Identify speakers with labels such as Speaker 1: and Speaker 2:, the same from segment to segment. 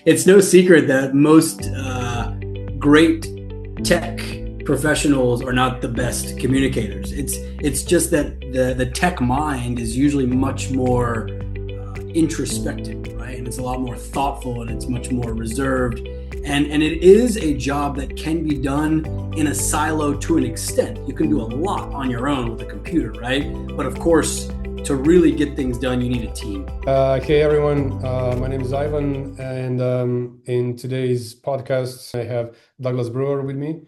Speaker 1: It's no secret that most great tech professionals are not the best communicators. It's just that the tech mind is usually much more introspective, right? And it's a lot more thoughtful and it's much more reserved. And it is a job that can be done in a silo to an extent. You can do a lot on your own with a computer, right? But of course, to really get things done, you need a team.
Speaker 2: Hey everyone, my name is Ivan, and in today's podcast, I have Douglas Brewer with me.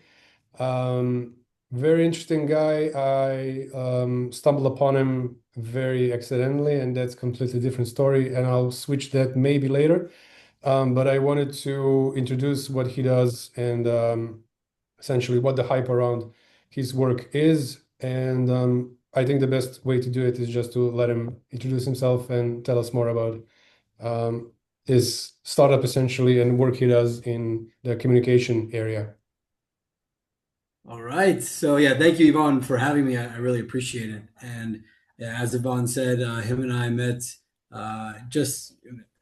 Speaker 2: Very interesting guy. I stumbled upon him very accidentally, and that's a completely different story, and I'll switch that maybe later. But I wanted to introduce what he does and essentially what the hype around his work is. And I think the best way to do it is just to let him introduce himself and tell us more about his startup essentially and work he does in the communication area.
Speaker 1: All right. So yeah, thank you, Yvonne, for having me. I really appreciate it. And yeah, as Yvonne said, him and I met just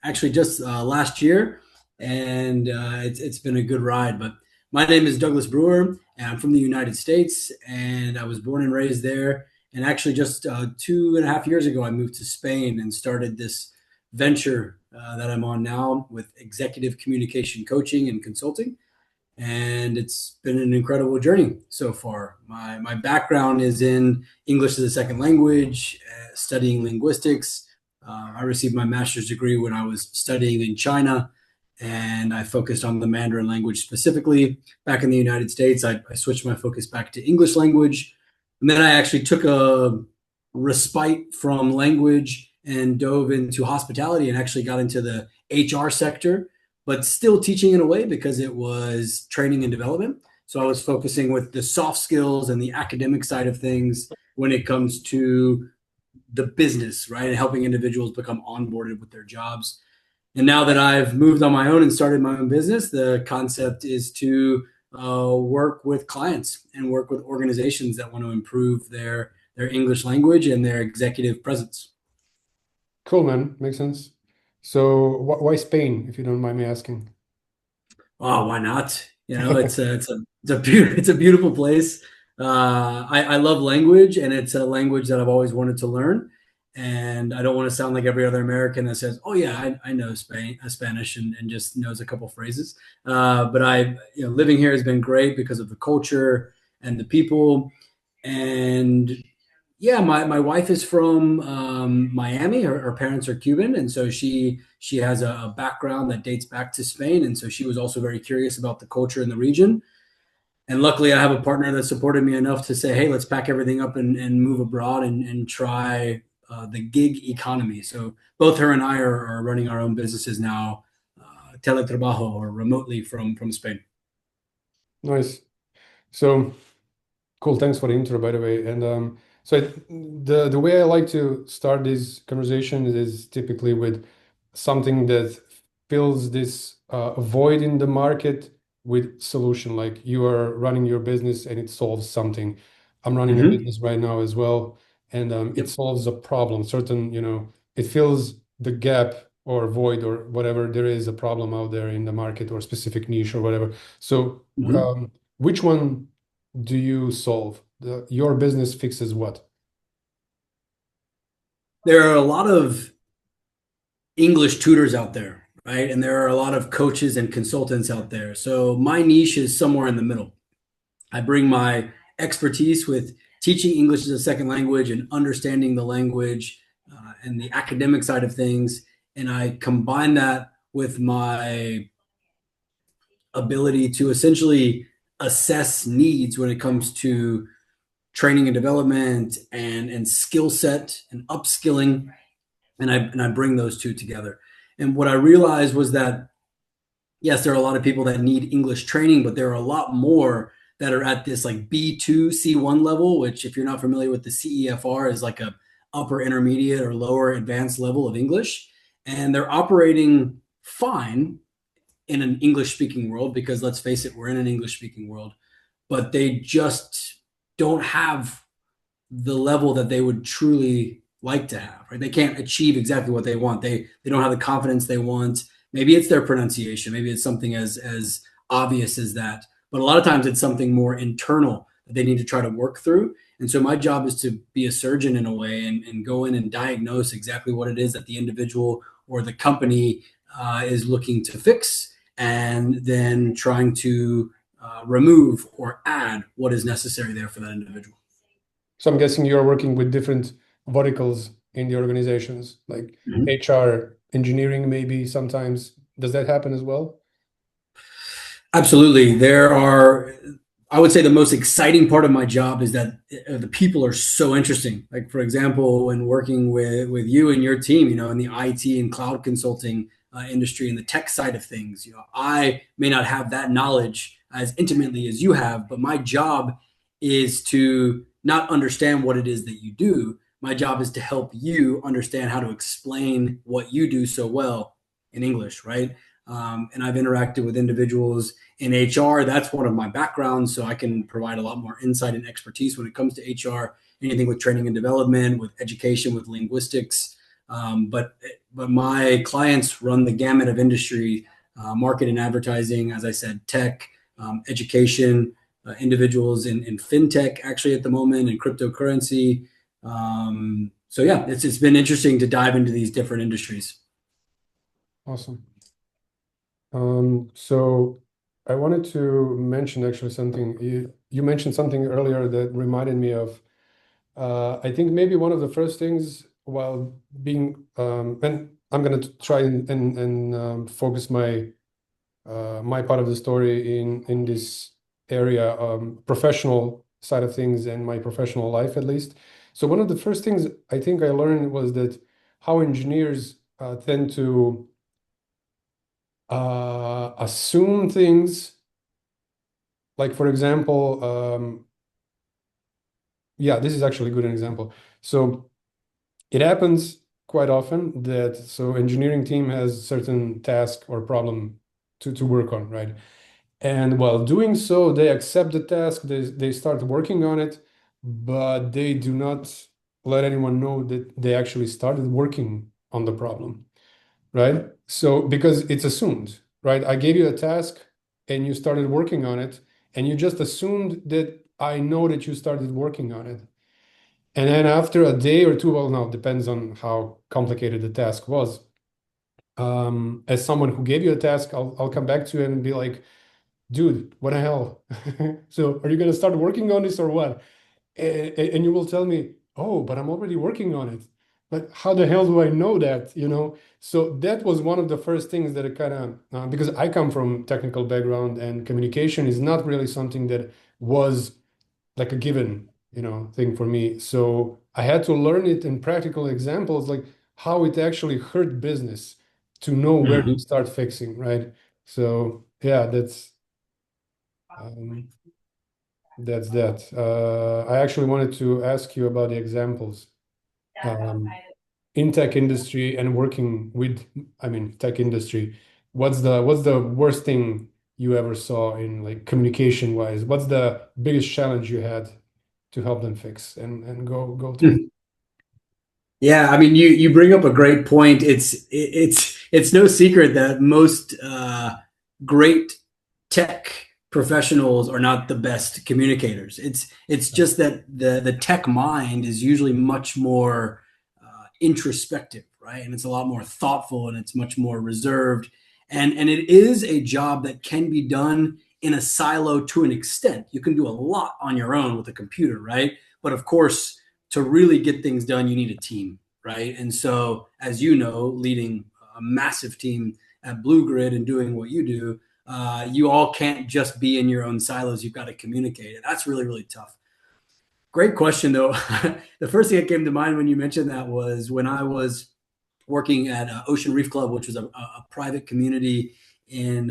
Speaker 1: actually just last year, and it's been a good ride. But my name is Douglas Brewer, and I'm from the United States, and I was born and raised there. And actually, just 2.5 years ago, I moved to Spain and started this venture that I'm on now with executive communication coaching and consulting, and it's been an incredible journey so far. My background is in English as a second language, studying linguistics. I received my master's degree when I was studying in China, and I focused on the Mandarin language specifically. Back in the United States, I switched my focus back to English language, and then I actually took a respite from language and dove into hospitality and actually got into the HR sector, but still teaching in a way because it was training and development. So I was focusing with the soft skills and the academic side of things when it comes to the business, right? And helping individuals become onboarded with their jobs. And now that I've moved on my own and started my own business, the concept is to work with clients and work with organizations that want to improve their English language and their executive presence.
Speaker 2: Cool, man. Makes sense. So why Spain, if you don't mind me asking?
Speaker 1: Oh, why not? You know, it's a beautiful place. I love language, and it's a language that I've always wanted to learn. And I don't want to sound like every other American that says, "Oh yeah, I know Spanish and just knows a couple phrases." But living here has been great because of the culture and the people. And yeah, my wife is from Miami. Her parents are Cuban, and so she has a background that dates back to Spain, and so she was also very curious about the culture in the region. And luckily, I have a partner that supported me enough to say, "Hey, let's pack everything up and move abroad and try the gig economy." So both her and I are running our own businesses now, teletrabajo or remotely from Spain.
Speaker 2: Nice. So cool. Thanks for the intro, by the way. And the way I like to start these conversations is typically with something that fills this void in the market with solution. Like you are running your business and it solves something. I'm running a
Speaker 1: Hmm.
Speaker 2: business right now as well, and it
Speaker 1: Yep.
Speaker 2: solves a problem. Certain, it fills the gap or void or whatever there is a problem out there in the market or specific niche or whatever. So,
Speaker 1: Hmm.
Speaker 2: which one do you solve? Your business fixes what?
Speaker 1: There are a lot of English tutors out there, right? And there are a lot of coaches and consultants out there. So my niche is somewhere in the middle. I bring my expertise with teaching English as a second language and understanding the language and the academic side of things. And I combine that with my ability to essentially assess needs when it comes to training and development and skill set and upskilling, and I bring those two together. And what I realized was that yes, there are a lot of people that need English training, but there are a lot more that are at this like B2 C1 level, which if you're not familiar with the CEFR is like a upper intermediate or lower advanced level of English, and they're operating fine in an English speaking world because let's face it, we're in an English speaking world, but they just don't have the level that they would truly like to have, right? They can't achieve exactly what they want. They don't have the confidence they want. Maybe it's their pronunciation, maybe it's something as obvious as that. But a lot of times it's something more internal that they need to try to work through. And so my job is to be a surgeon in a way and go in and diagnose exactly what it is that the individual or the company is looking to fix, and then trying to remove or add what is necessary there for that individual.
Speaker 2: So I'm guessing you're working with different verticals in the organizations, like
Speaker 1: Mhm.
Speaker 2: HR, engineering, maybe sometimes. Does that happen as well?
Speaker 1: Absolutely. There are, I would say the most exciting part of my job is that the people are so interesting. Like, for example, when working with you and your team, in the IT and cloud consulting industry and the tech side of things, I may not have that knowledge as intimately as you have, but my job is to not understand what it is that you do. My job is to help you understand how to explain what you do so well in English, right? And I've interacted with individuals in HR. That's one of my backgrounds, so I can provide a lot more insight and expertise when it comes to HR. Anything with training and development, with education, with linguistics. But my clients run the gamut of industry, market and advertising, as I said, tech, education, individuals in fintech actually at the moment, and cryptocurrency. So yeah, it's been interesting to dive into these different industries.
Speaker 2: Awesome. So I wanted to mention actually something. You mentioned something earlier that reminded me of, I think maybe one of the first things while being, and I'm going to try and focus my part of the story in this area, professional side of things and my professional life at least. So one of the first things I think I learned was that how engineers tend to assume things. Like for example, yeah, this is actually a good example. So it happens quite often that engineering team has certain task or problem to work on, right? And while doing so, they accept the task, they start working on it, but they do not let anyone know that they actually started working on the problem, right? So because it's assumed, right? I gave you a task and you started working on it, and you just assumed that I know that you started working on it. And then after a day or two, well, now it depends on how complicated the task was. As someone who gave you a task, I'll come back to you and be like, dude, what the hell? So are you going to start working on this or what? And you will tell me, oh, but I'm already working on it. But how the hell do I know that? So that was one of the first things that it kind of, because I come from technical background and communication is not really something that was like a given, thing for me. So I had to learn it in practical examples, like how it actually hurt business to know where to
Speaker 1: Mhm.
Speaker 2: start fixing, right? So yeah, um, that's that. I actually wanted to ask you about the examples um, in tech industry and working with, I mean, tech industry. What's the worst thing you ever saw in like communication wise? What's the biggest challenge you had to help them fix and go through?
Speaker 1: Yeah, I mean, you bring up a great point. It's no secret that most great tech professionals are not the best communicators. It's just that the tech mind is usually much more introspective, right? And it's a lot more thoughtful, and it's much more reserved. And it is a job that can be done in a silo to an extent. You can do a lot on your own with a computer, right? But of course, to really get things done, you need a team, right? And so, as you know, leading a massive team at Blue Grid and doing what you do, you all can't just be in your own silos. You've got to communicate. And that's really, really tough. Great question, though. The first thing that came to mind when you mentioned that was when I was working at Ocean Reef Club, which was a private community in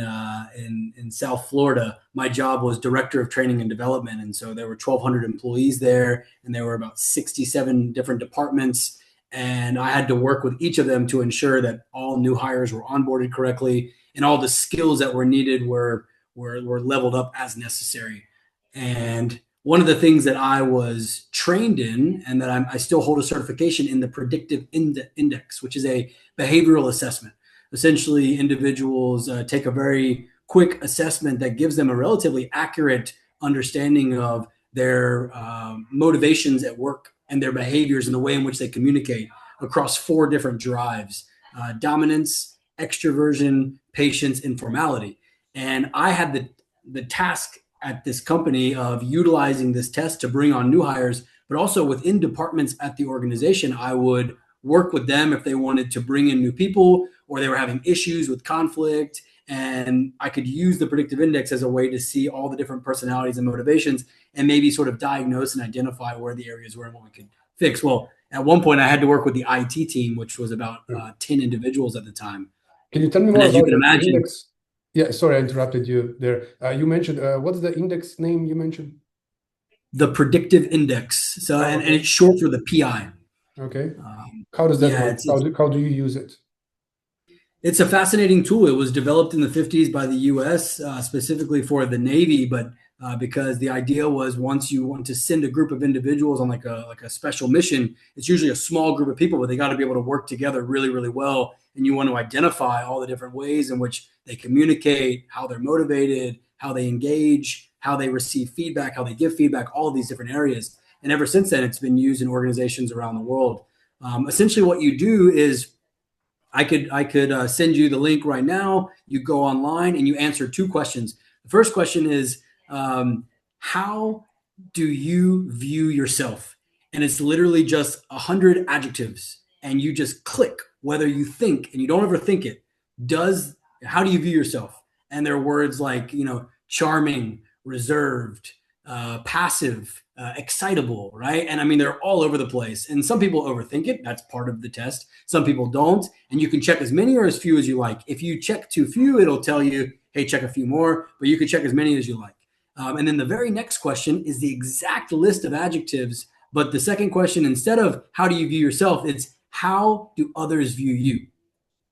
Speaker 1: South Florida. My job was director of training and development, and so there were 1,200 employees there, and there were about 67 different departments. And I had to work with each of them to ensure that all new hires were onboarded correctly, and all the skills that were needed were leveled up as necessary. And one of the things that I was trained in, and that I still hold a certification in, the predictive index, which is a behavioral assessment. essentially individuals take a very quick assessment that gives them a relatively accurate understanding of their motivations at work and their behaviors and the way in which they communicate across four different drives: dominance, extroversion, patience, and formality. And I had the task at this company of utilizing this test to bring on new hires, but also within departments at the organization, I would work with them if they wanted to bring in new people or they were having issues with conflict. And I could use the predictive index as a way to see all the different personalities and motivations and maybe sort of diagnose and identify where the areas were and what we could fix. Well, at one point, I had to work with the IT team, which was about 10 individuals at the time.
Speaker 2: Can you tell me
Speaker 1: And
Speaker 2: more
Speaker 1: as you
Speaker 2: about
Speaker 1: can
Speaker 2: the
Speaker 1: imagine,
Speaker 2: index? Yeah, sorry, I interrupted you there. You mentioned, what's the index name you mentioned?
Speaker 1: the predictive index. So,
Speaker 2: Oh,
Speaker 1: and
Speaker 2: okay.
Speaker 1: it's short for the PI.
Speaker 2: Okay. How does that
Speaker 1: Yeah,
Speaker 2: work? How do you use it?
Speaker 1: it's a fascinating tool. It was developed in the 50s by the US, specifically for the Navy, but because the idea was once you want to send a group of individuals on like a special mission, it's usually a small group of people, but they got to be able to work together really, really well. And you want to identify all the different ways in which they communicate, how they're motivated, how they engage, how they receive feedback, how they give feedback, all of these different areas. And ever since then, it's been used in organizations around the world. Essentially, what you do is I could send you the link right now. You go online and you answer two questions. The first question is, how do you view yourself? And it's literally just 100 adjectives, and you just click whether you think, and you don't overthink it. Does How do you view yourself? And there are words like charming, reserved, passive, excitable, right? And I mean, they're all over the place. And some people overthink it. That's part of the test. Some people don't. And you can check as many or as few as you like. If you check too few, it'll tell you, hey, check a few more, but you can check as many as you like. And then the very next question is the exact list of adjectives. But the second question, instead of how do you view yourself, it's how do others view you?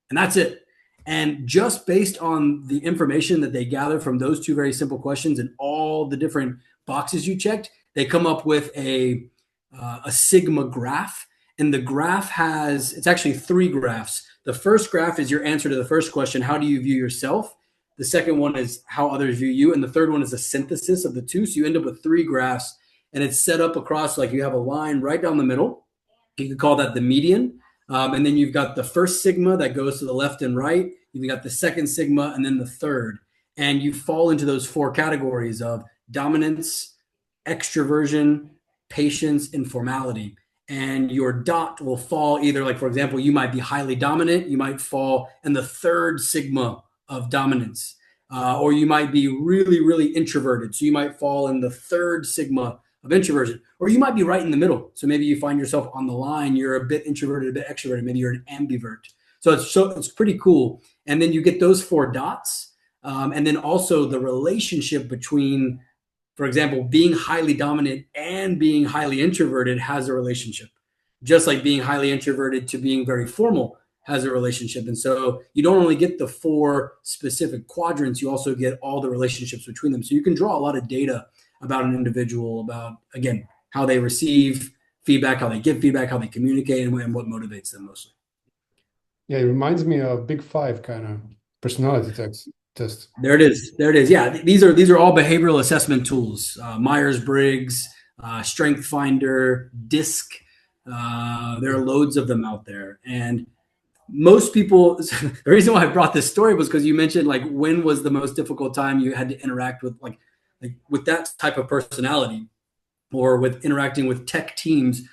Speaker 1: And that's it. And just based on the information that they gather from those two very simple questions and all the different boxes you checked, they come up with a sigma graph. And the graph has, it's actually three graphs. The first graph is your answer to the first question: how do you view yourself? The second one is how others view you. And the third one is a synthesis of the two. So you end up with three graphs, and it's set up across, like, you have a line right down the middle. You could call that the median. And then you've got the first sigma that goes to the left and right. You've got the second sigma and then the third. And you fall into those four categories of dominance, extroversion, patience, and formality. And your dot will fall either, like, for example, you might be highly dominant. You might fall in the third sigma of dominance. Or you might be really, really introverted. So you might fall in the third sigma of introversion, or you might be right in the middle. So maybe you find yourself on the line. You're a bit introverted, a bit extroverted. Maybe you're an ambivert. So it's pretty cool. And then you get those four dots, and then also the relationship between, for example, being highly dominant and being highly introverted has a relationship, just like being highly introverted to being very formal has a relationship. And so you don't only get the four specific quadrants, you also get all the relationships between them. So you can draw a lot of data about an individual, about, again, how they receive feedback, how they give feedback, how they communicate, and what motivates them mostly.
Speaker 2: Yeah, it reminds me of Big Five kind of personality test.
Speaker 1: There it is. There it is. Yeah, these are all behavioral assessment tools. Myers Briggs, Strength Finder, DISC. There are loads of them out there, and most people. The reason why I brought this story was because you mentioned, like, when was the most difficult time you had to interact with, like with that type of personality, or with interacting with tech teams.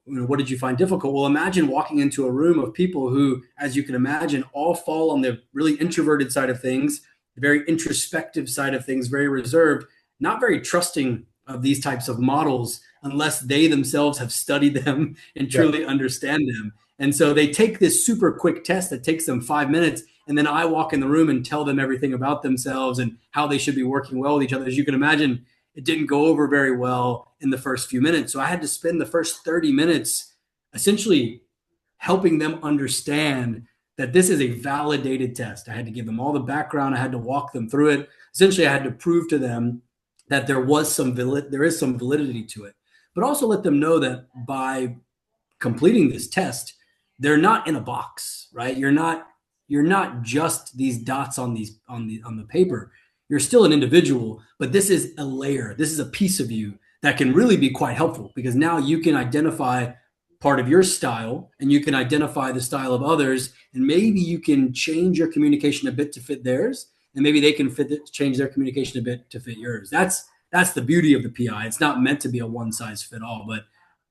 Speaker 1: What did you find difficult? Well, imagine walking into a room of people who, as you can imagine, all fall on the really introverted side of things, the very introspective side of things, very reserved, not very trusting of these types of models unless they themselves have studied them and
Speaker 2: Yeah.
Speaker 1: truly understand them. And so they take this super quick test that takes them 5 minutes. And then I walk in the room and tell them everything about themselves and how they should be working well with each other. As you can imagine, it didn't go over very well in the first few minutes. So I had to spend the first 30 minutes essentially helping them understand that this is a validated test. I had to give them all the background. I had to walk them through it. Essentially, I had to prove to them that there is some validity to it, but also let them know that by completing this test, they're not in a box, right? You're not you're not just these dots on the paper. You're still an individual, but this is a layer. This is a piece of you that can really be quite helpful because now you can identify part of your style and you can identify the style of others, and maybe you can change your communication a bit to fit theirs, and maybe they can change their communication a bit to fit yours. That's the beauty of the PI. It's not meant to be a one size fit all, but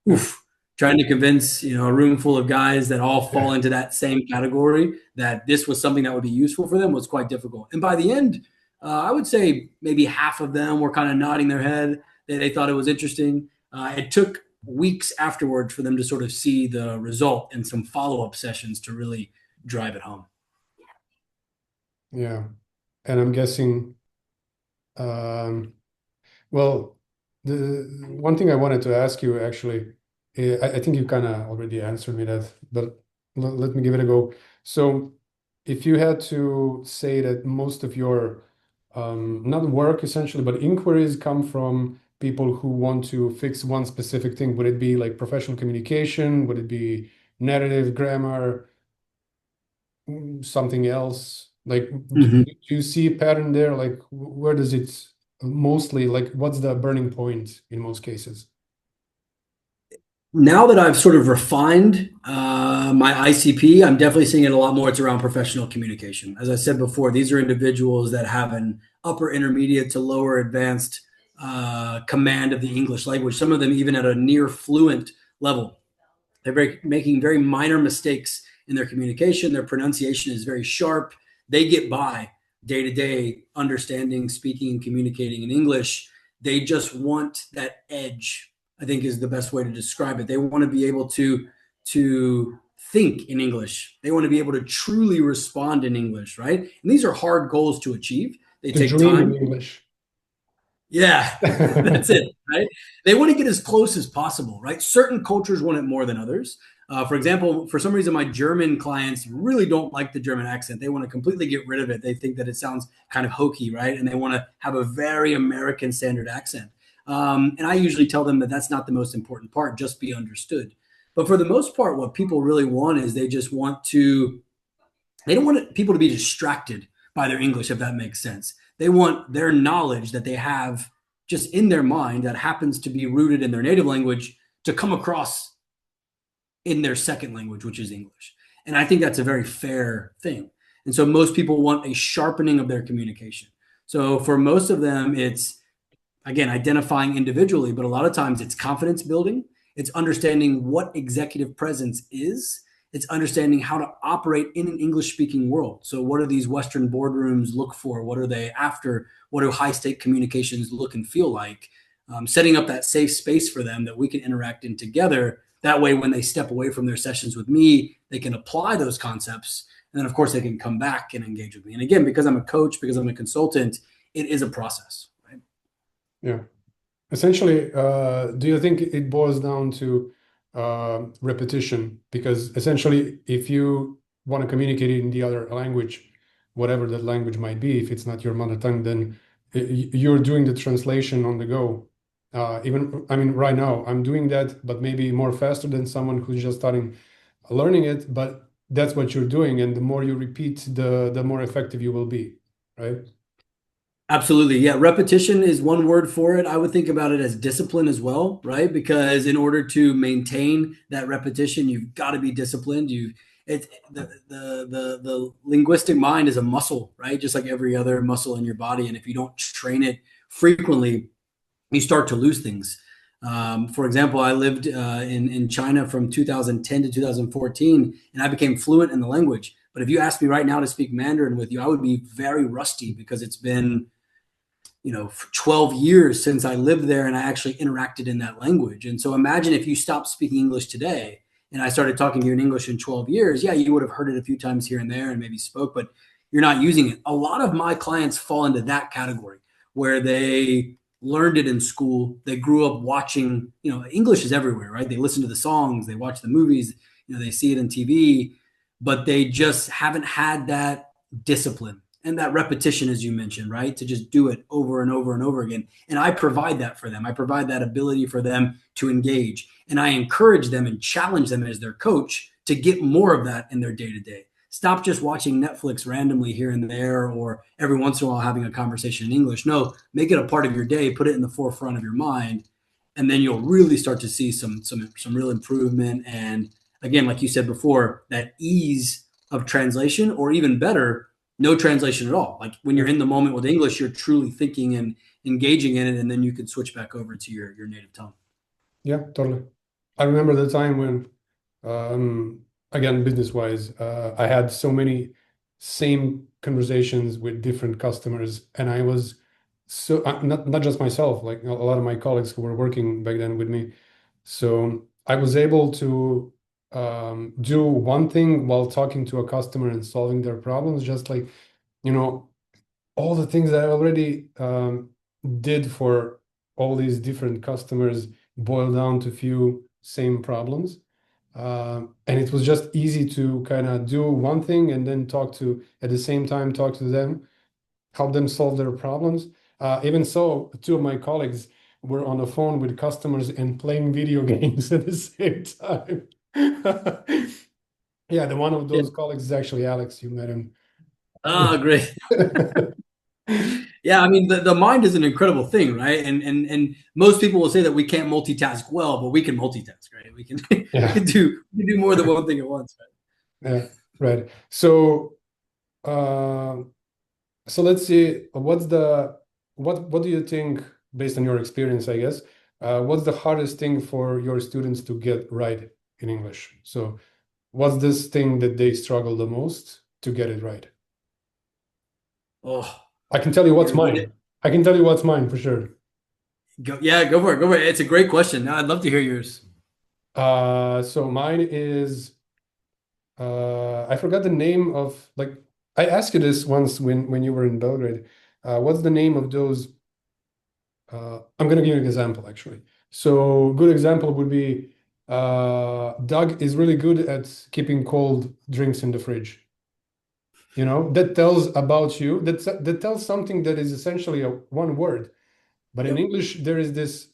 Speaker 2: Yeah.
Speaker 1: oof, trying to convince a room full of guys that all fall
Speaker 2: Yeah.
Speaker 1: into that same category that this was something that would be useful for them was quite difficult. And by the end, I would say maybe half of them were kind of nodding their head. They thought it was interesting. It took weeks afterwards for them to sort of see the result and some follow-up sessions to really drive it home.
Speaker 2: Yeah. And I'm guessing, um, well, the one thing I wanted to ask you actually, I think you kind of already answered me that, but let me give it a go. So, if you had to say that most of your not work essentially, but inquiries come from people who want to fix one specific thing, would it be like professional communication? Would it be narrative, grammar, something else? Like,
Speaker 1: Mhm.
Speaker 2: do you see a pattern there? Like, where does it mostly, like, what's the burning point in most cases?
Speaker 1: Now that I've sort of refined my ICP, I'm definitely seeing it a lot more. It's around professional communication. As I said before, these are individuals that have an upper intermediate to lower advanced command of the English language, some of them even at a near fluent level. Making very minor mistakes in their communication. Their pronunciation is very sharp. They get by day to day, understanding, speaking, and communicating in English. They just want that edge. I think is the best way to describe it. They want to be able to think in English. They want to be able to truly respond in English, right? And these are hard goals to achieve. They
Speaker 2: To
Speaker 1: take
Speaker 2: dream in
Speaker 1: time.
Speaker 2: English.
Speaker 1: Yeah, that's it, right? They want to get as close as possible, right? Certain cultures want it more than others. For example, for some reason, my German clients really don't like the German accent. They want to completely get rid of it. They think that it sounds kind of hokey, right? And they want to have a very American standard accent. And I usually tell them that that's not the most important part, just be understood. But for the most part, what people really want is they don't want people to be distracted by their English, if that makes sense. They want their knowledge that they have just in their mind that happens to be rooted in their native language to come across in their second language, which is English. And I think that's a very fair thing. And so most people want a sharpening of their communication. So for most of them, it's again identifying individually, but a lot of times it's confidence building. It's understanding what executive presence is. It's understanding how to operate in an English speaking world. So what do these Western boardrooms look for? What are they after? What do high stake communications look and feel like? Setting up that safe space for them that we can interact in together. That way, when they step away from their sessions with me, they can apply those concepts. And then, of course, they can come back and engage with me. And again, because I'm a coach, because I'm a consultant, it is a process. Right?
Speaker 2: Yeah. Essentially, do you think it boils down to repetition? Because essentially, if you want to communicate in the other language, whatever that language might be, if it's not your mother tongue, then you're doing the translation on the go. Even, I mean, right now, I'm doing that, but maybe more faster than someone who's just starting learning it. But that's what you're doing, and the more you repeat, the more effective you will be, right?
Speaker 1: Absolutely. Yeah. Repetition is one word for it. I would think about it as discipline as well, right? Because in order to maintain that repetition, you've got to be disciplined. The linguistic mind is a muscle, right? Just like every other muscle in your body. And if you don't train it frequently, you start to lose things. For example, I lived in China from 2010 to 2014, and I became fluent in the language. But if you ask me right now to speak Mandarin with you, I would be very rusty because it's been 12 years since I lived there and I actually interacted in that language. And so imagine if you stopped speaking English today and I started talking to you in English in 12 years. Yeah, you would have heard it a few times here and there and maybe spoke, but you're not using it. A lot of my clients fall into that category where they learned it in school. They grew up watching, English is everywhere, right? They listen to the songs, they watch the movies, they see it on TV, but they just haven't had that discipline and that repetition, as you mentioned, right? To just do it over and over and over again. And I provide that for them. I provide that ability for them to engage. And I encourage them and challenge them as their coach to get more of that in their day to day. stop just watching Netflix randomly here and there, or every once in a while having a conversation in English. No, make it a part of your day, put it in the forefront of your mind, and then you'll really start to see some real improvement. And again, like you said before, that ease of translation, or even better, no translation at all. Like when
Speaker 2: Yeah.
Speaker 1: you're in the moment with English, you're truly thinking and engaging in it, and then you can switch back over to your native tongue.
Speaker 2: Yeah, totally. I remember the time when, again, business-wise, I had so many same conversations with different customers, and I was so not just myself, like a lot of my colleagues who were working back then with me. So I was able to do one thing while talking to a customer and solving their problems, just like, you know, all the things that I already did for all these different customers boil down to few same problems. And it was just easy to kind of do one thing and then at the same time, talk to them, help them solve their problems. Even so, two of my colleagues were on the phone with customers and playing video games at the same time. Yeah, the one of
Speaker 1: Yeah.
Speaker 2: those colleagues is actually Alex. You met him.
Speaker 1: Ah, great. Yeah, I mean the mind is an incredible thing, right? And most people will say that we can't multitask well, but we can multitask, right? We can
Speaker 2: Yeah,
Speaker 1: we can do more than one thing at once, right?
Speaker 2: yeah, right. So, so let's see, what do you think, based on your experience, I guess, what's the hardest thing for your students to get right in English? So, what's this thing that they struggle the most to get it right?
Speaker 1: Oh,
Speaker 2: I can tell you what's
Speaker 1: you're hitting
Speaker 2: mine. I can tell you what's mine for sure.
Speaker 1: go, yeah, go for it. Go for it. It's a great question. I'd love to hear yours.
Speaker 2: So mine is I forgot the name of, like, I asked you this once when you were in Belgrade. What's the name of those? I'm gonna give you an example actually. So good example would be Doug is really good at keeping cold drinks in the fridge. You know, that tells about you. That tells something that is essentially a one word. But in
Speaker 1: Yep.
Speaker 2: English, there is this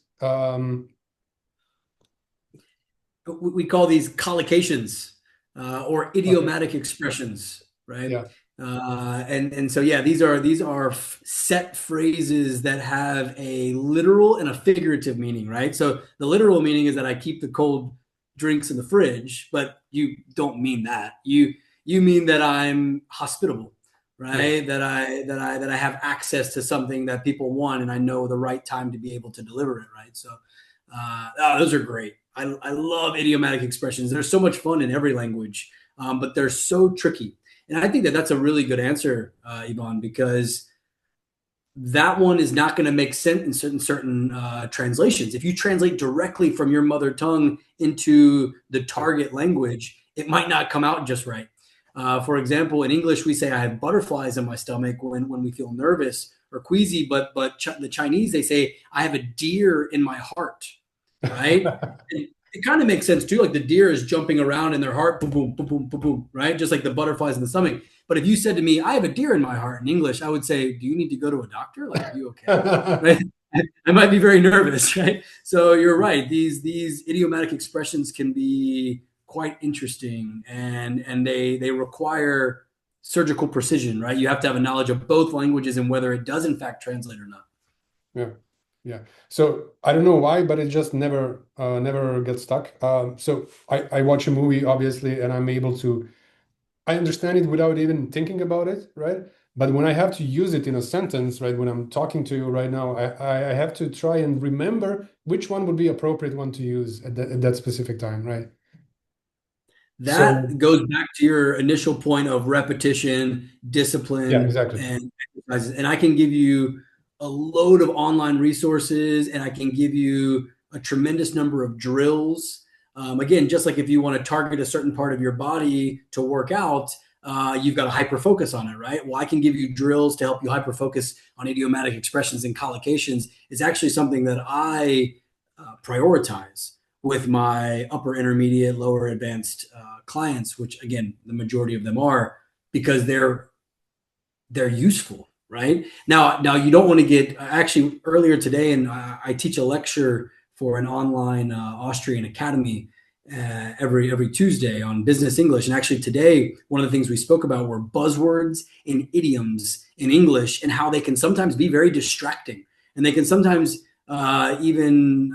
Speaker 1: We call these collocations or
Speaker 2: okay,
Speaker 1: idiomatic expressions, right?
Speaker 2: yeah.
Speaker 1: And so yeah, these are set phrases that have a literal and a figurative meaning, right? So the literal meaning is that I keep the cold drinks in the fridge, but you don't mean that. You mean that I'm hospitable,
Speaker 2: Yeah.
Speaker 1: right? That I have access to something that people want, and I know the right time to be able to deliver it, right? So those are great. I love idiomatic expressions. They're so much fun in every language, but they're so tricky. And I think that that's a really good answer, Yvonne, because that one is not going to make sense in certain translations. If you translate directly from your mother tongue into the
Speaker 2: Yeah.
Speaker 1: target language, it might not come out just right. For example, in English, we say I have butterflies in my stomach when we feel nervous or queasy, the Chinese, they say I have a deer in my heart, right? And it kind of makes sense too. Like the deer is jumping around in their heart, boom, boom, boom, boom, boom, boom, right? Just like the butterflies in the stomach. But if you said to me, I have a deer in my heart in English, I would say, do you need to go to a doctor? Like, are you okay? Right? I might be very nervous, right? So you're right. These idiomatic expressions can be quite interesting, and they require surgical precision, right? You have to have a knowledge of both languages and whether it does in fact translate or not.
Speaker 2: Yeah, yeah. So I don't know why, but it just never gets stuck. So I watch a movie obviously, and I'm able to I understand it without even thinking about it, right? But when I have to use it in a sentence, right, when I'm talking to you right now, I have to try and remember which one would be appropriate one to use at that specific time, right? So
Speaker 1: That goes back to your initial point of repetition,
Speaker 2: yeah,
Speaker 1: discipline,
Speaker 2: exactly.
Speaker 1: and exercises. And I can give you a load of online resources, and I can give you a tremendous number of drills. Again, just like if you want to target a certain part of your body to work out, you've got to hyper focus on it, right? Well, I can give you drills to help you hyper focus on idiomatic expressions and collocations. It's actually something that I prioritize with my upper intermediate, lower advanced clients, which again, the majority of them are, because they're useful, right? Now you don't want to get actually earlier today, and I teach a lecture for an online Austrian academy, every Tuesday on business English. And actually today, one of the things we spoke about were buzzwords and idioms in English and how they can sometimes be very distracting, and they can sometimes even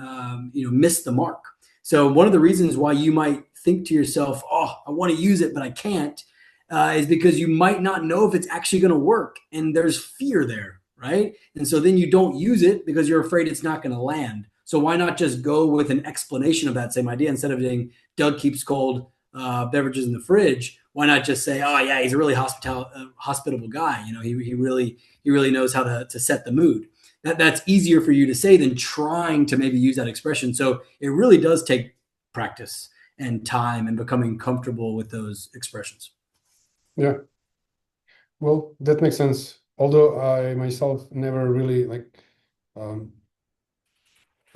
Speaker 1: miss the mark. So one of the reasons why you might think to yourself, "Oh, I want to use it, but I can't," is because you might not know if it's actually going to work, and there's fear there, right? And so then you don't use it because you're afraid it's not going to land. So why not just go with an explanation of that same idea instead of saying Doug keeps cold beverages in the fridge? Why not just say, "Oh yeah, he's a really hospitable guy. He really knows how to set the mood." That's easier for you to say than trying to maybe use that expression. So it really does take practice and time and becoming comfortable with those expressions.
Speaker 2: Yeah. Well, that makes sense. Although I myself never really um,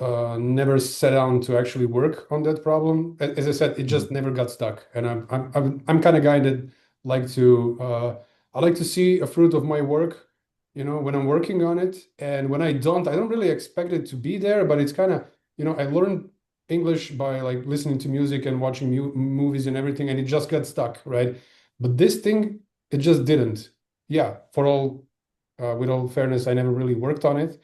Speaker 2: never sat down to actually work on that problem. As I said, it just never got stuck. And I'm kind of guy that like to I like to see a fruit of my work, when I'm working on it. And when I don't really expect it to be there, but it's kind of, I learned English by like listening to music and watching mu movies and everything, and it just got stuck, right? But this thing, it just didn't. Yeah, with all fairness, I never really worked on it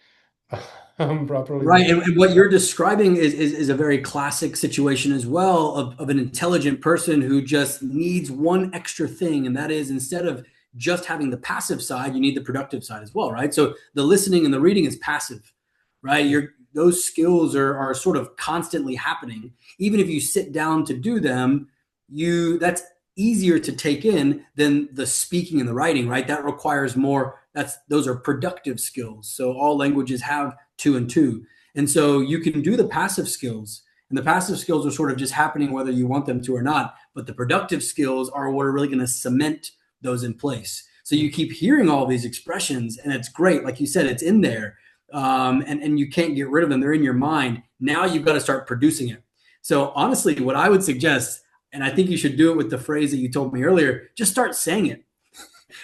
Speaker 2: properly,
Speaker 1: Right.
Speaker 2: but
Speaker 1: And what you're describing is a very classic situation as well of an intelligent person who just needs one extra thing. And that is, instead of just having the passive side, you need the productive side as well, right? So the listening and the reading is passive, right? Those skills are sort of constantly happening. Even if you sit down to do them, that's easier to take in than the speaking and the writing, right? That requires more. Those are productive skills. So all languages have two and two. And so you can do the passive skills, and the passive skills are sort of just happening whether you want them to or not. But the productive skills are what are really going to cement those in place. So you keep hearing all these expressions, and it's great. Like you said, it's in there, and you can't get rid of them. They're in your mind. Now you've got to start producing it. So honestly, what I would suggest, and I think you should do it with the phrase that you told me earlier, just start saying it.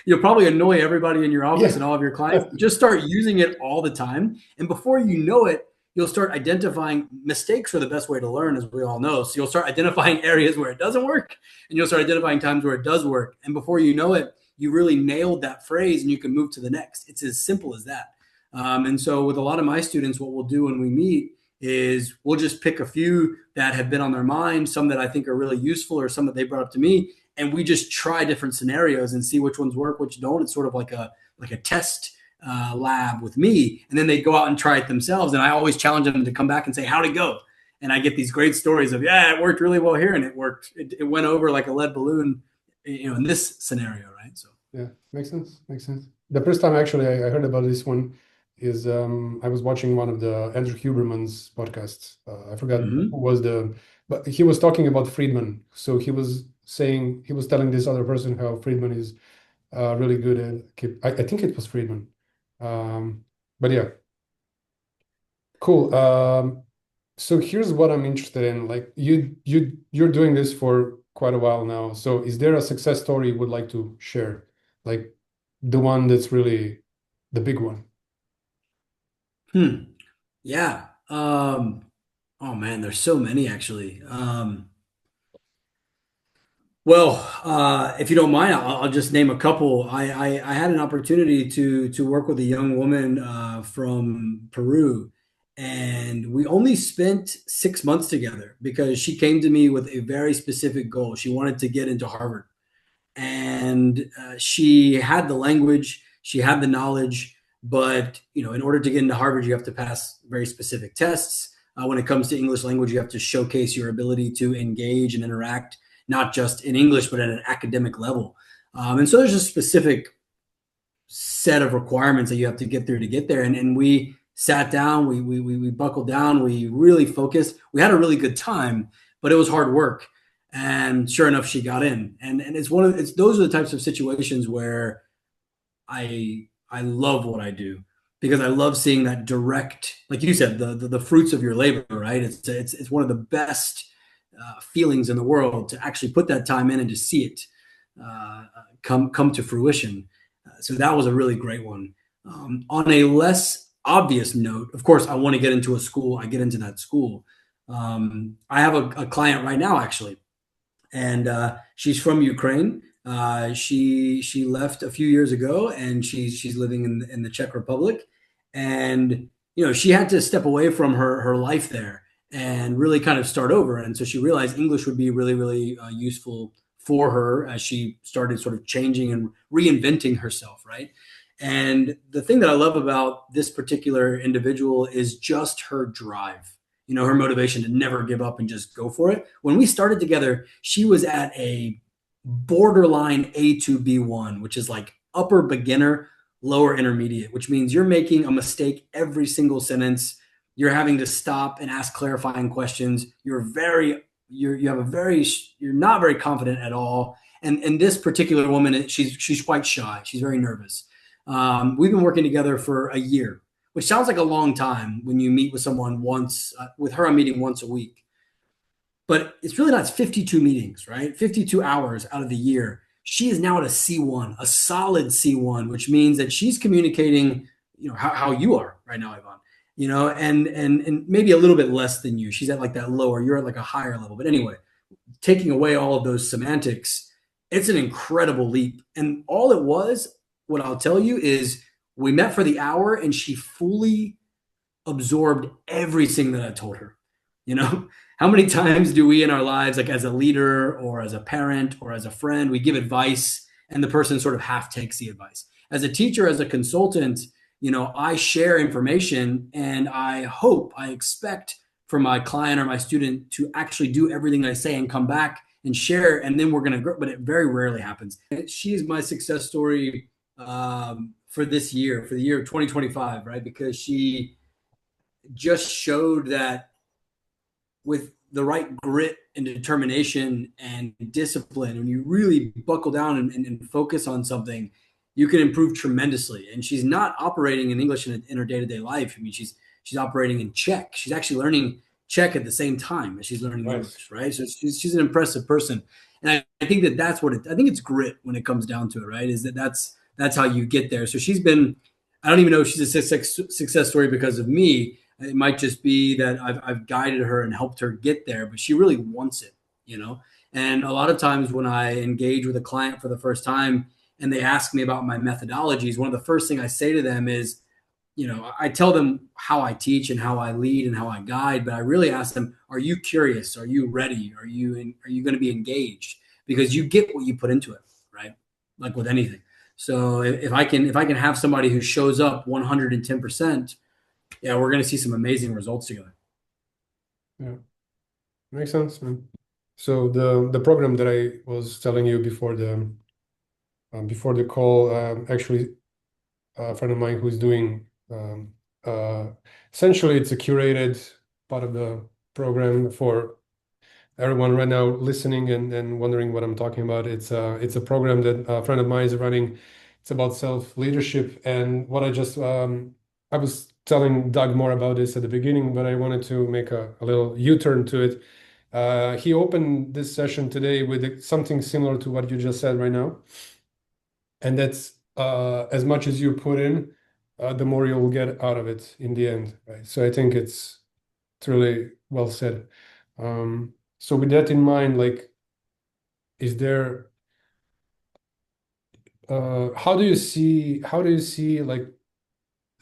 Speaker 1: You'll probably annoy everybody in your office
Speaker 2: yeah.
Speaker 1: and all of your clients. Just start using it all the time. And before you know it, you'll start identifying mistakes are the best way to learn, as we all know. So you'll start identifying areas where it doesn't work, and you'll start identifying times where it does work. And before you know it, you really nailed that phrase and you can move to the next. It's as simple as that. And so with a lot of my students, what we'll do when we meet is we'll just pick a few that have been on their mind, some that I think are really useful or some that they brought up to me, and we just try different scenarios and see which ones work, which don't. It's sort of like a test lab with me, and then they go out and try it themselves. And I always challenge them to come back and say, "How'd it go?" And I get these great stories of, "Yeah, it worked really well here, and it worked. It went over like a lead balloon, in this scenario, right?" So.
Speaker 2: Yeah, makes sense. Makes sense. The first time actually I heard about this one is I was watching one of the Andrew Huberman's podcasts. I forgot who
Speaker 1: Mm-hmm.
Speaker 2: was but he was talking about Friedman. So he was telling this other person how Friedman is really good at I think it was Friedman. But yeah, cool. So here's what I'm interested in. Like you're doing this for quite a while now. So is there a success story you would like to share? Like the one that's really the big one.
Speaker 1: Yeah. Oh man, there's so many actually. If you don't mind, I'll just name a couple. I had an opportunity to work with a young woman from Peru, and we only spent 6 months together because she came to me with a very specific goal. She wanted to get into Harvard, and she had the language, she had the knowledge, but in order to get into Harvard, you have to pass very specific tests. When it comes to English language, you have to showcase your ability to engage and interact, not just in English, but at an academic level. And so there's a specific set of requirements that you have to get through to get there. And we sat down, we buckled down, we really focused. We had a really good time, but it was hard work. And sure enough, she got in. And it's those are the types of situations where I love what I do because I love seeing that direct, like you said, the fruits of your labor, right? It's one of the best feelings in the world to actually put that time in and to see it come to fruition. So that was a really great one. On a less obvious note, of course, I want to get into a school. I get into that school. I have a client right now, actually, and she's from Ukraine. She left a few years ago, and she's living in the Czech Republic, and she had to step away from her life there and really kind of start over. And so she realized English would be really really useful for her as she started sort of changing and reinventing herself, right? And the thing that I love about this particular individual is just her drive, her motivation to never give up and just go for it. When we started together, she was at a borderline A2B1, which is like upper beginner, lower intermediate, which means you're making a mistake every single sentence. You're having to stop and ask clarifying questions. You're not very confident at all. And this particular woman, she's quite shy. She's very nervous. We've been working together for a year, which sounds like a long time when you meet with someone once. With her, I'm meeting once a week, but it's really not. It's 52 meetings, right? 52 hours out of the year. She is now at a C1, a solid C1, which means that she's communicating, how you are right now, Ivan, and maybe a little bit less than you. She's at like that lower, you're at like a higher level. But anyway, taking away all of those semantics, it's an incredible leap. And all it was, what I'll tell you is we met for the hour and she fully absorbed everything that I told her. You know, how many times do we in our lives, like as a leader or as a parent or as a friend, we give advice and the person sort of half takes the advice? As a teacher, as a consultant, I share information and I expect for my client or my student to actually do everything I say and come back and share, and then we're going to grow. But it very rarely happens. She's my success story for this year, for the year of 2025, right? Because she just showed that with the right grit and determination and discipline, when you really buckle down and focus on something, you can improve tremendously. And she's not operating in English in her day-to-day life. I mean, she's operating in Czech. She's actually learning Czech at the same time as she's learning
Speaker 2: Nice.
Speaker 1: English, right? So she's an impressive person. And I think that's what I think it's grit when it comes down to it, right? That's how you get there. So she's been, I don't even know if she's a success story because of me. It might just be that I've guided her and helped her get there, but she really wants it. And a lot of times when I engage with a client for the first time and they ask me about my methodologies, one of the first things I say to them is, I tell them how I teach and how I lead and how I guide, but I really ask them, are you curious? Are you ready? Are you going to be engaged? Because you get what you put into it, right? Like with anything. So if I can have somebody who shows up 110%, yeah, we're going to see some amazing results together.
Speaker 2: Yeah, makes sense, man. So the program that I was telling you before the call, actually, a friend of mine who's doing essentially it's a curated part of the program for everyone right now listening and wondering what I'm talking about. It's a program that a friend of mine is running. It's about self-leadership. And what I was telling Doug more about this at the beginning, but I wanted to make a little U-turn to it. He opened this session today with something similar to what you just said right now. And that's as much as you put in, the more you'll get out of it in the end, right? So I think it's really well said. So with that in mind, like, is there how do you see like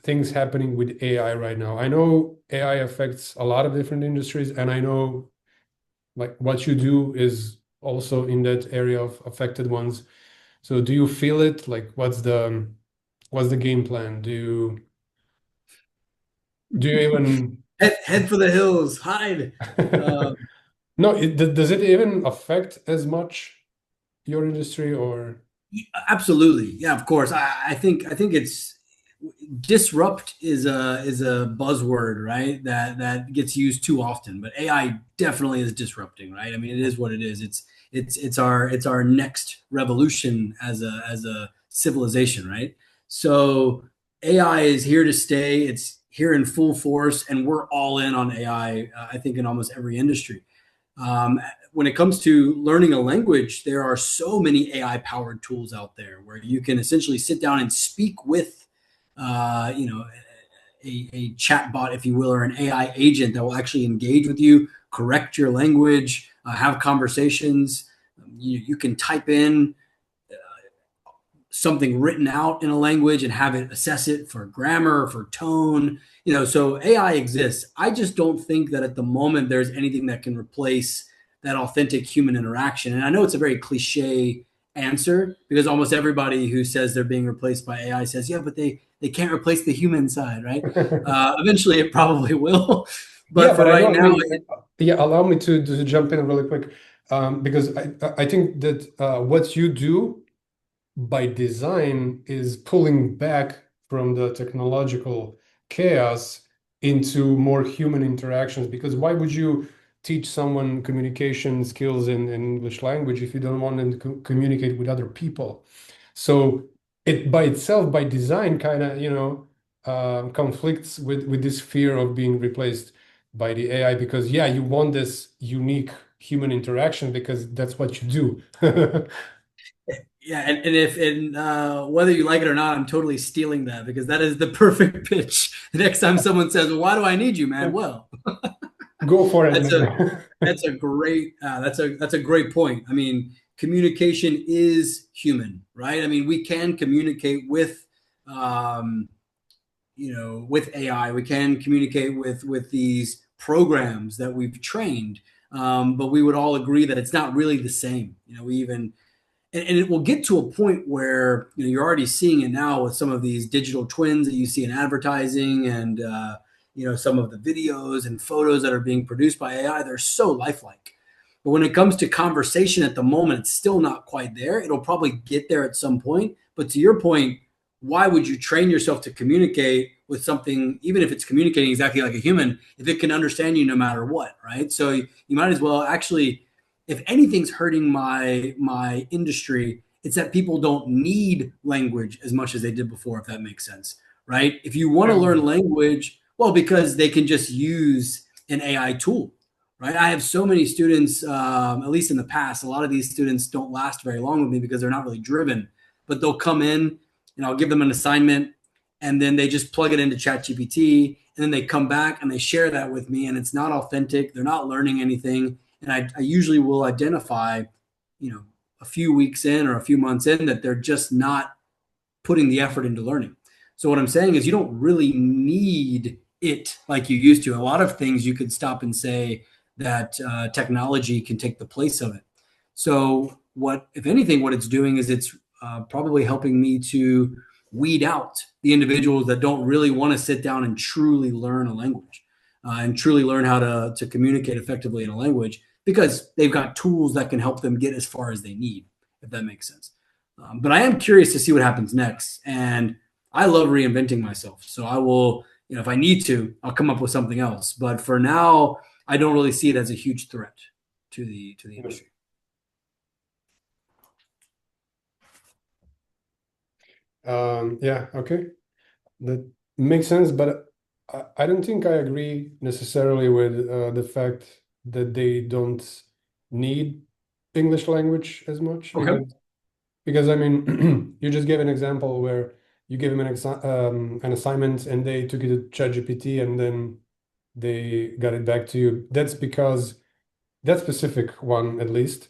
Speaker 2: things happening with AI right now? I know AI affects a lot of different industries, and I know like what you do is also in that area of affected ones. So do you feel it? Like, what's the game plan? Do you even
Speaker 1: Head for the hills, hide. Uh,
Speaker 2: no, does it even affect as much your industry or
Speaker 1: Absolutely, yeah, of course. I think it's disrupt is a buzzword, right? That gets used too often, but AI definitely is disrupting, right? I mean, it is what it is. It's our next revolution as a civilization, right? So AI is here to stay. It's here in full force, and we're all in on AI. I think in almost every industry. When it comes to learning a language, there are so many AI powered tools out there where you can essentially sit down and speak with, uh, you know, a chat bot, if you will, or an AI agent that will actually engage with you, correct your language, have conversations. You can type in something written out in a language and have it assess it for grammar, for tone. So AI exists. I just don't think that at the moment there's anything that can replace that authentic human interaction. And I know it's a very cliche answer because almost everybody who says they're being replaced by AI says, yeah, but they can't replace the human side, right? Eventually it probably will.
Speaker 2: Yeah,
Speaker 1: But for
Speaker 2: but I
Speaker 1: right
Speaker 2: know, I
Speaker 1: now,
Speaker 2: mean, yeah, allow me to jump in really quick, because I think that what you do by design is pulling back from the technological chaos into more human interactions. Because why would you teach someone communication skills in English language if you don't want them to communicate with other people? So it by itself, by design, kind of, conflicts with this fear of being replaced by the AI, because yeah, you want this unique human interaction because that's what you do.
Speaker 1: yeah, and if and whether you like it or not, I'm totally stealing that because that is the perfect pitch. The next time someone says, "Well, why do I need you, man?" Well,
Speaker 2: Go for it,
Speaker 1: that's a
Speaker 2: man.
Speaker 1: that's a great point. I mean, communication is human, right? I mean, we can communicate with um, with AI. We can communicate with these programs that we've trained, but we would all agree that it's not really the same. We even and it will get to a point where you're already seeing it now with some of these digital twins that you see in advertising and some of the videos and photos that are being produced by AI. They're so lifelike, but when it comes to conversation at the moment, it's still not quite there. It'll probably get there at some point, but to your point, why would you train yourself to communicate with something, even if it's communicating exactly like a human, if it can understand you no matter what, right? So you might as well actually, if anything's hurting my industry, it's that people don't need language as much as they did before, if that makes sense, right? If you want
Speaker 2: I
Speaker 1: to learn
Speaker 2: agree.
Speaker 1: language, well, because they can just use an AI tool, right? I have so many students, at least in the past, a lot of these students don't last very long with me because they're not really driven, but they'll come in and I'll give them an assignment and then they just plug it into ChatGPT and then they come back and they share that with me and it's not authentic. They're not learning anything. And I usually will identify, a few weeks in or a few months in that they're just not putting the effort into learning. So what I'm saying is you don't really need it like you used to. A lot of things you could stop and say that technology can take the place of it. So what, if anything, what it's doing is it's probably helping me to weed out the individuals that don't really want to sit down and truly learn a language and truly learn how to communicate effectively in a language because they've got tools that can help them get as far as they need, if that makes sense. But I am curious to see what happens next. And I love reinventing myself. So I will, if I need to, I'll come up with something else. But for now, I don't really see it as a huge threat to the industry.
Speaker 2: Yeah, okay. That makes sense, but I don't think I agree necessarily with the fact that they don't need English language as much,
Speaker 1: Okay.
Speaker 2: because I mean, you just gave an example where you gave them an assignment and they took it to ChatGPT and then they got it back to you. That's because that specific one, at least,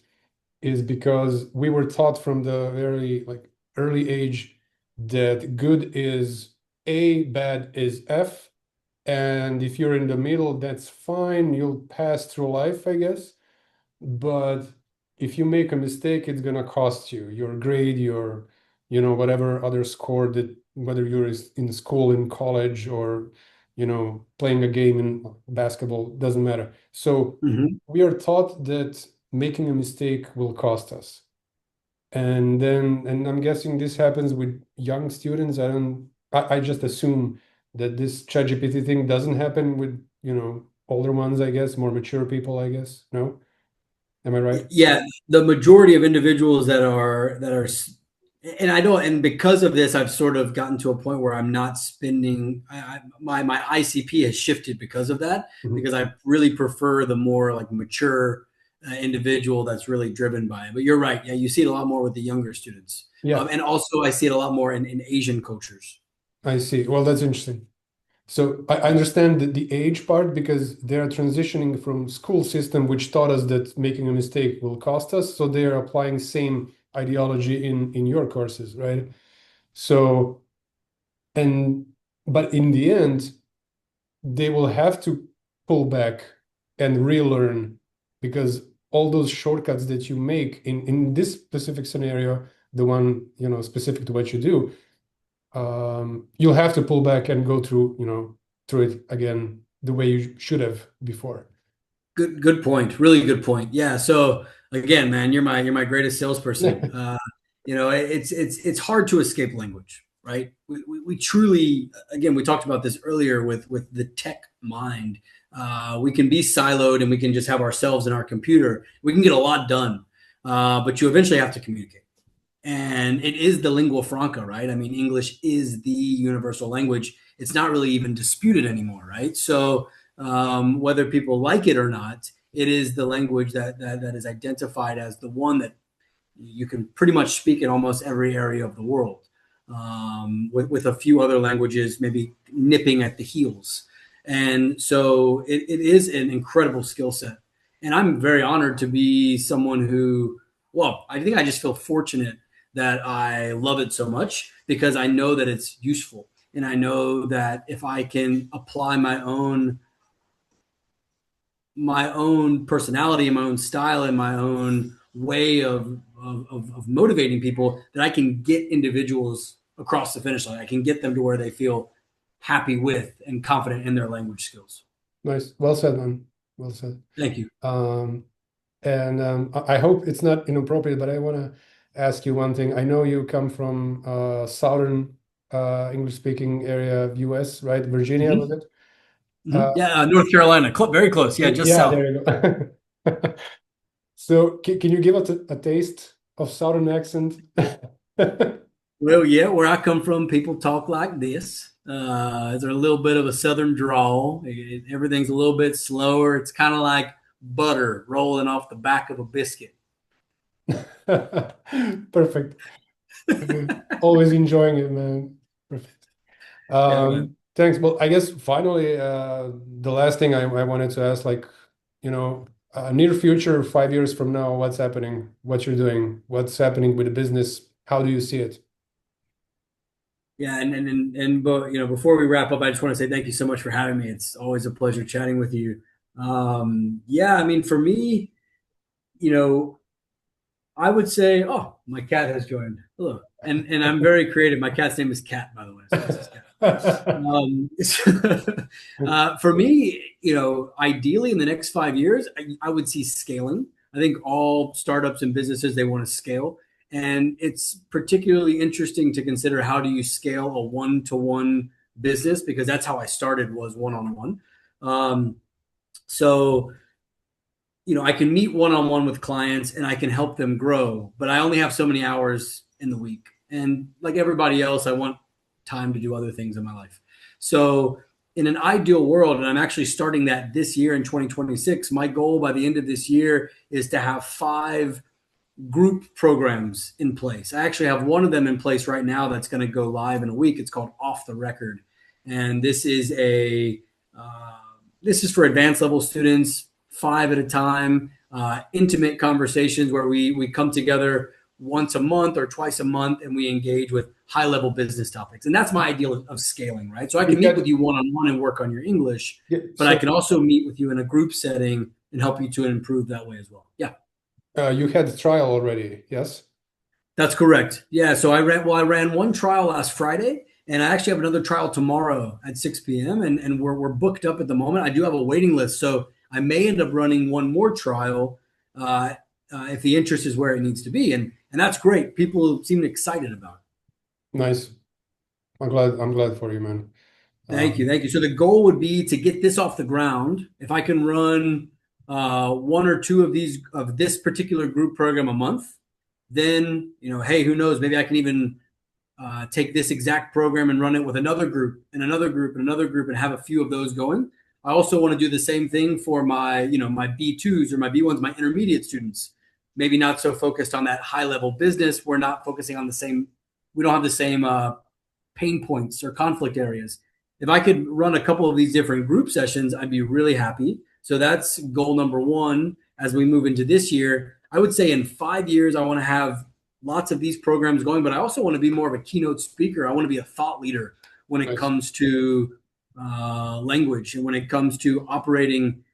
Speaker 2: is because we were taught from the very like early age that good is A, bad is F, and if you're in the middle, that's fine. You'll pass through life, I guess. But if you make a mistake, it's gonna cost you your grade, your, whatever other score that, whether you're in school, in college, or, playing a game in basketball, doesn't matter. So
Speaker 1: Hmm.
Speaker 2: we are taught that making a mistake will cost us. And I'm guessing this happens with young students. I just assume that this ChatGPT thing doesn't happen with, older ones, I guess, more mature people, I guess. No? Am I right?
Speaker 1: Yeah, the majority of individuals and I don't, and because of this, I've sort of gotten to a point where I'm not spending. My ICP has shifted because of that,
Speaker 2: Mhm.
Speaker 1: because I really prefer the more like mature individual that's really driven by it. But you're right. Yeah, you see it a lot more with the younger students,
Speaker 2: Yeah,
Speaker 1: and also I see it a lot more in Asian cultures.
Speaker 2: I see. Well, that's interesting. So I understand the age part because they are transitioning from school system, which taught us that making a mistake will cost us. So they are applying same ideology in your courses, right? So and but in the end, they will have to pull back and relearn because all those shortcuts that you make in this specific scenario, the one specific to what you do, you'll have to pull back and go through it again the way you should have before.
Speaker 1: Good point. Really good point. Yeah. So again, man, you're my greatest salesperson. It's hard to escape language, right? We truly, again, we talked about this earlier with the tech mind. We can be siloed and we can just have ourselves in our computer. We can get a lot done, but you eventually have to communicate. And it is the lingua franca, right? I mean, English is the universal language. It's not really even disputed anymore, right? So whether people like it or not, it is the language that is identified as the one that you can pretty much speak in almost every area of the world, with a few other languages maybe nipping at the heels. And so it is an incredible skill set. And I'm very honored to be someone who, well, I think I just feel fortunate that I love it so much because I know that it's useful. And I know that if I can apply my own personality and my own style and my own way of motivating people, that I can get individuals across the finish line. I can get them to where they feel happy with and confident in their language skills.
Speaker 2: Nice. Well said, man. Well said.
Speaker 1: Thank you.
Speaker 2: And I hope it's not inappropriate, but I want to ask you one thing. I know you come from southern English-speaking area of US, right? Virginia, was
Speaker 1: Mhm.
Speaker 2: it?
Speaker 1: Mhm. Yeah, North Carolina, very close. Yeah, just
Speaker 2: Yeah,
Speaker 1: south.
Speaker 2: there you go. So can you give us a taste of southern accent?
Speaker 1: Well, yeah, where I come from, people talk like this. There's a little bit of a southern drawl. Everything's a little bit slower. It's kind of like butter rolling off the back of a biscuit.
Speaker 2: Perfect. Always enjoying it, man. Perfect.
Speaker 1: Yeah, man.
Speaker 2: Thanks. Well, I guess finally, the last thing I wanted to ask, like, near future, 5 years from now, what's happening? What you're doing? What's happening with the business? How do you see it?
Speaker 1: Yeah, but before we wrap up, I just want to say thank you so much for having me. It's always a pleasure chatting with you. Yeah, I mean, for me, you know, I would say, oh, my cat has joined. Hello, and I'm very creative. My cat's name is Cat, by the way, so this is Cat. For me, ideally in the next 5 years, I would see scaling. I think all startups and businesses, they want to scale. And it's particularly interesting to consider how do you scale a one-to-one business, because that's how I started, was one-on-one. So I can meet one-on-one with clients and I can help them grow, but I only have so many hours in the week. And like everybody else, I want time to do other things in my life. So in an ideal world, and I'm actually starting that this year in 2026, my goal by the end of this year is to have 5 group programs in place. I actually have one of them in place right now that's going to go live in a week. It's called Off the Record. And this is for advanced level students, 5 at a time, intimate conversations where we come together once a month or twice a month and we engage with high level business topics. And that's my ideal of scaling, right? So I
Speaker 2: You
Speaker 1: can meet with
Speaker 2: had,
Speaker 1: you one on one and work on your English,
Speaker 2: yeah,
Speaker 1: but I
Speaker 2: so
Speaker 1: can also meet with you in a group setting and help you to improve that way as well. Yeah.
Speaker 2: you had a trial already, yes?
Speaker 1: That's correct. Yeah. So I ran one trial last Friday, and I actually have another trial tomorrow at 6 p.m. And we're booked up at the moment. I do have a waiting list, so I may end up running one more trial, if the interest is where it needs to be, and that's great. People seem excited about it.
Speaker 2: Nice. I'm glad for you, man.
Speaker 1: Thank you,
Speaker 2: Um,
Speaker 1: thank you. So the goal would be to get this off the ground. If I can run one or two of this particular group program a month, then hey, who knows? Maybe I can even take this exact program and run it with another group and another group and another group and have a few of those going. I also want to do the same thing for my B2s or my B1s, my intermediate students. Maybe not so focused on that high level business. We don't have the same pain points or conflict areas. if I could run a couple of these different group sessions, I'd be really happy. So that's goal number one as we move into this year. I would say in 5 years, I want to have lots of these programs going, but I also want to be more of a keynote speaker. I want to be a thought leader when it
Speaker 2: Nice.
Speaker 1: comes to language and when it comes to operating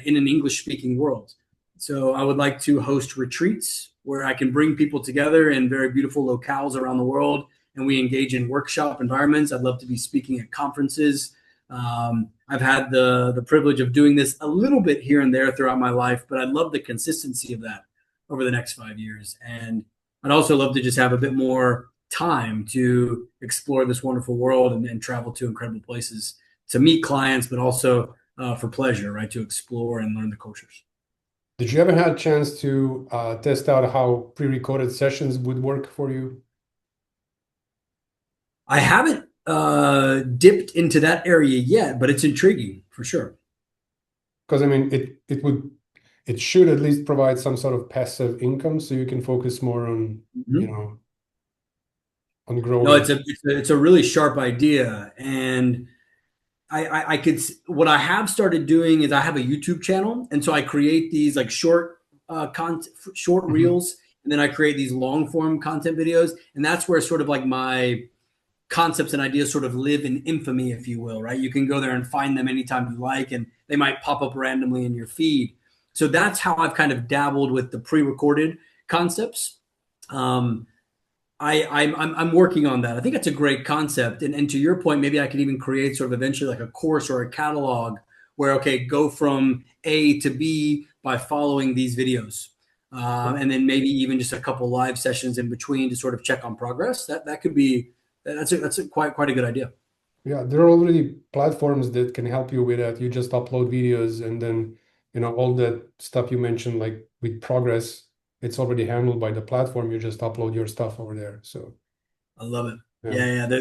Speaker 1: in an English speaking world. So I would like to host retreats where I can bring people together in very beautiful locales around the world and we engage in workshop environments. I'd love to be speaking at conferences. I've had the privilege of doing this a little bit here and there throughout my life, but I'd love the consistency of that over the next 5 years. And I'd also love to just have a bit more time to explore this wonderful world and travel to incredible places to meet clients, but also for pleasure, right? To explore and learn the cultures.
Speaker 2: Did you ever have a chance to test out how pre-recorded sessions would work for you?
Speaker 1: I haven't dipped into that area yet, but it's intriguing for sure.
Speaker 2: Because I mean, it should at least provide some sort of passive income, so you can focus more on, you
Speaker 1: Mhm.
Speaker 2: know, on
Speaker 1: No,
Speaker 2: growing.
Speaker 1: it's a really sharp idea, and I could what I have started doing is I have a YouTube channel, and so I create these like short
Speaker 2: Mhm.
Speaker 1: reels, and then I create these long form content videos, and that's where sort of like my concepts and ideas sort of live in infamy, if you will, right? You can go there and find them anytime you like, and they might pop up randomly in your feed. So that's how I've kind of dabbled with the pre-recorded concepts. Um, I'm working on that. I think it's a great concept, and to your point, maybe I could even create sort of eventually like a course or a catalog where okay, go from A to B by following these videos, and then maybe even just a couple live sessions in between to sort of check on progress. That could be that's a quite a good idea.
Speaker 2: Yeah, there are already platforms that can help you with that. You just upload videos and then, all that stuff you mentioned, like with progress, it's already handled by the platform. You just upload your stuff over there. So,
Speaker 1: I love it.
Speaker 2: yeah.
Speaker 1: Yeah.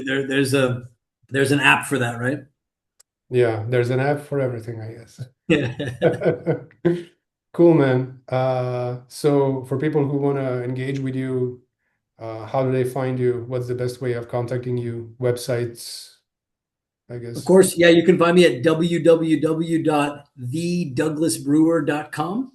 Speaker 1: There's an app for that, right?
Speaker 2: Yeah, there's an app for everything, I guess.
Speaker 1: Yeah.
Speaker 2: Cool, man. So for people who want to engage with you, how do they find you? What's the best way of contacting you? Websites, I
Speaker 1: Of
Speaker 2: guess.
Speaker 1: course, yeah, you can find me at www.thedouglasbrewer.com.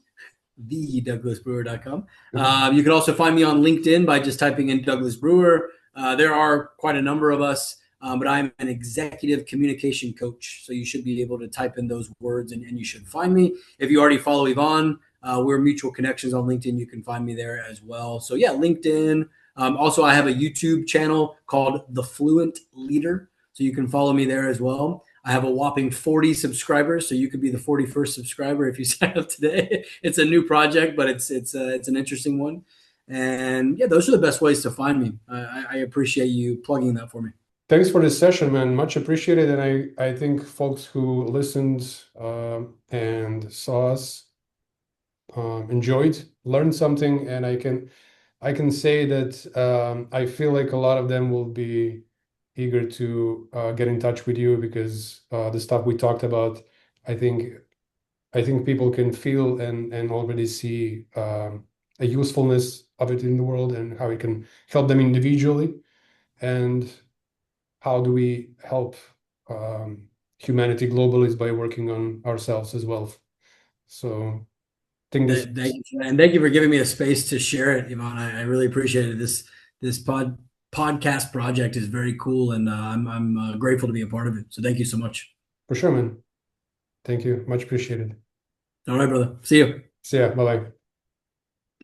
Speaker 1: Thedouglasbrewer.com.
Speaker 2: Mhm.
Speaker 1: You can also find me on LinkedIn by just typing in Douglas Brewer. There are quite a number of us, but I'm an executive communication coach. So you should be able to type in those words and you should find me. If you already follow Yvonne, we're mutual connections on LinkedIn. You can find me there as well. So yeah, LinkedIn. Also, I have a YouTube channel called The Fluent Leader. So you can follow me there as well. I have a whopping 40 subscribers, so you could be the 41st subscriber if you sign up today. It's a new project, but it's an interesting one. And yeah, those are the best ways to find me. I appreciate you plugging that for me.
Speaker 2: Thanks for this session, man. Much appreciated. And I think folks who listened and saw us enjoyed, learned something, and I can say that I feel like a lot of them will be eager to get in touch with you because the stuff we talked about, I think I think people can feel and already see a usefulness of it in the world and how it can help them individually and how do we help um, humanity globally is by working on ourselves as well. So I think this
Speaker 1: Thank you, and thank you for giving me a space to share it, Ivan. I really appreciate it. This podcast project is very cool, and I'm grateful to be a part of it. So thank you so much.
Speaker 2: for sure, man. Thank you. Much appreciated.
Speaker 1: All right, brother. See you.
Speaker 2: See ya. Bye bye.